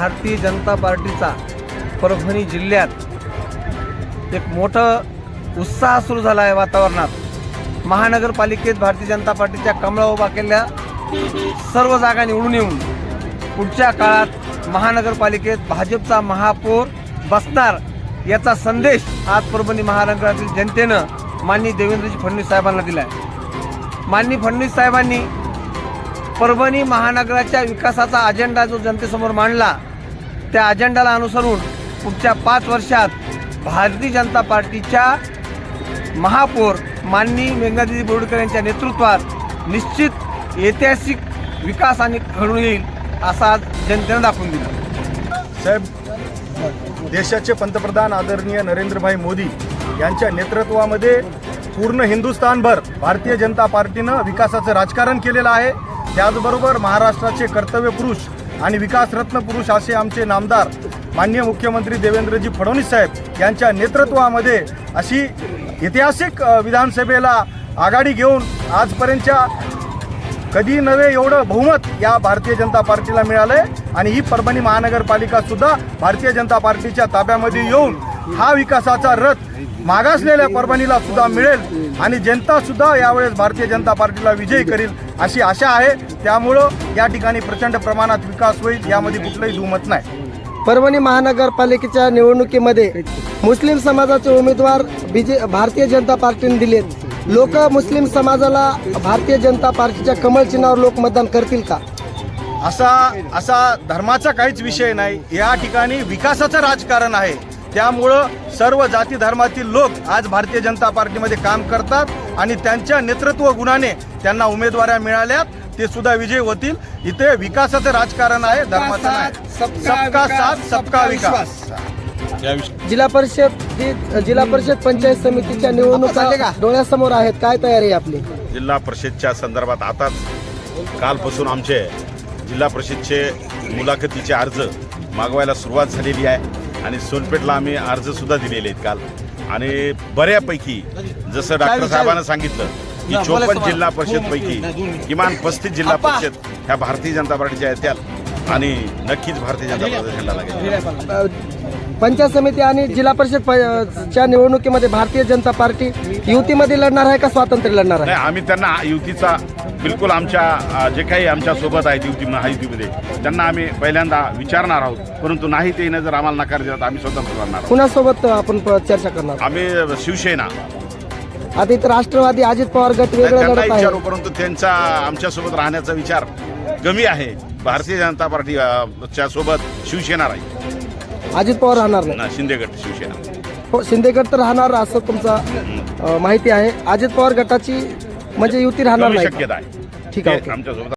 भारतीय जनता पार्टीचा परभणी जिल्ह्यात एक मोठं उत्साह सुरू झाला आहे वातावरणात। महानगरपालिकेत भारतीय जनता पार्टीच्या कमळा उभा केल्या सर्व जागा निवडून येऊन पुढच्या काळात महानगरपालिकेत भाजपचा महापौर बसणार याचा संदेश आज परभणी महानगरातील जनतेनं माननीय देवेंद्रजी फडणवीस साहेबांना दिला आहे। माननीय फडणवीस साहेबांनी परभणी महानगराच्या विकासाचा अजेंडा जो जनतेसमोर मांडला, त्या अजेंडाला अनुसरून पुढच्या 5 वर्षात भारतीय जनता पार्टीच्या महापौर माननीय मेघनादिदी बोर्डीकर यांच्या नेतृत्वात निश्चित ऐतिहासिक विकास आणि घडून येईल असा आज जनतेनं दाखवून दिला। साहेब, देशाचे पंतप्रधान आदरणीय नरेंद्रभाई मोदी यांच्या नेतृत्वामध्ये पूर्ण हिंदुस्थानभर भारतीय जनता पार्टीनं विकासाचं राजकारण केलेलं आहे। त्याचबरोबर महाराष्ट्राचे कर्तव्य पुरुष आणि विकासरत्न पुरुष असे आमचे नामदार माननीय मुख्यमंत्री देवेंद्रजी फडणवीस साहेब यांच्या नेतृत्वामध्ये अशी ऐतिहासिक विधानसभेला आघाडी घेऊन आजपर्यंतच्या कधी नव्हे एवढं बहुमत या भारतीय जनता पार्टीला मिळालंय आणि ही परभणी महानगरपालिका सुद्धा भारतीय जनता पार्टीच्या ताब्यामध्ये येऊन हा विकासाचा रथ मागासलेल्या परभणीला सुद्धा मिळेल आणि जनता सुद्धा यावेळेस भारतीय जनता पार्टीला विजयी करील अशी आशा आहे। त्यामुळं या ठिकाणी प्रचंड प्रमाणात विकास होईल, यामध्ये कुठलंही दुमत नाही। परभणी महानगरपालिकेच्या निवडणुकीमध्ये मुस्लिम समाजाचे उमेदवार भारतीय जनता पार्टीने दिलेत। लोक मुस्लिम समाजाला भारतीय जनता पार्टीच्या कमळ चिन्हावर लोक मतदान करतील का? असा धर्माचा काहीच विषय नाही, या ठिकाणी विकासाचं राजकारण आहे। त्यामुळं सर्व जाती धर्मातील लोक आज भारतीय जनता पार्टीमध्ये काम करतात आणि त्यांच्या नेतृत्व गुणाने त्यांना उमेदवाऱ्या मिळाल्यात, ते सुद्धा विजय होतील। इथे विकासाचं राजकारण आहे, धर्माचं नाही। सबका साथ सबका विकास। जिल्हा परिषद पंचायत समितीच्या निवडणुका डोळ्यासमोर आहेत, काय तयारी आहे आपली? जिल्हा परिषदच्या संदर्भात आताच कालपासून आमचे जिल्हा परिषदचे मुलाखतीचे अर्ज मागवायला सुरुवात झालेली आहे आणि सोनपेठला आम्ही अर्ज सुद्धा दिलेले आहेत काल। आणि बऱ्यापैकी जसं डॉक्टर साहेबांना सांगितलं की 54 जिल्हा परिषद पैकी किमान 35 जिल्हा परिषद ह्या भारतीय जनता पार्टीच्या येत्याल आणि नक्कीच भारतीय जनता पार्टी झेंडा लागेल। पंचायत समिती आणि जिल्हा परिषदच्या निवडणुकीमध्ये भारतीय जनता पार्टी युतीमध्ये लढणार आहे का स्वातंत्र्य लढणार आहे? नाही, आम्ही त्यांना युतीचा बिलकुल आमच्या जे काही आमच्या सोबत आहेत महायुतीमध्ये त्यांना आम्ही पहिल्यांदा विचारणार आहोत, परंतु नाही ते जर आम्हाला नकार दिला तर आम्ही स्वतंत्र लढणार। कुणासोबत आपण चर्चा करणार? आम्ही शिवसेना। आता इथं राष्ट्रवादी अजित पवार गट वेगळं लढत आहे, परंतु त्यांचा आमच्यासोबत राहण्याचा विचार कमी आहे। भारतीय जनता पार्टीच्या सोबत शिवसेना राहील, अजित पवार राहणार नाही। शिंदे गट शिवसेना, हो, शिंदे गट तर राहणार असं तुमचा माहिती आहे। अजित पवार गटाची म्हणजे युती राहणार नाही, शक्यता आहे। ठीक आहे। आमच्यासोबत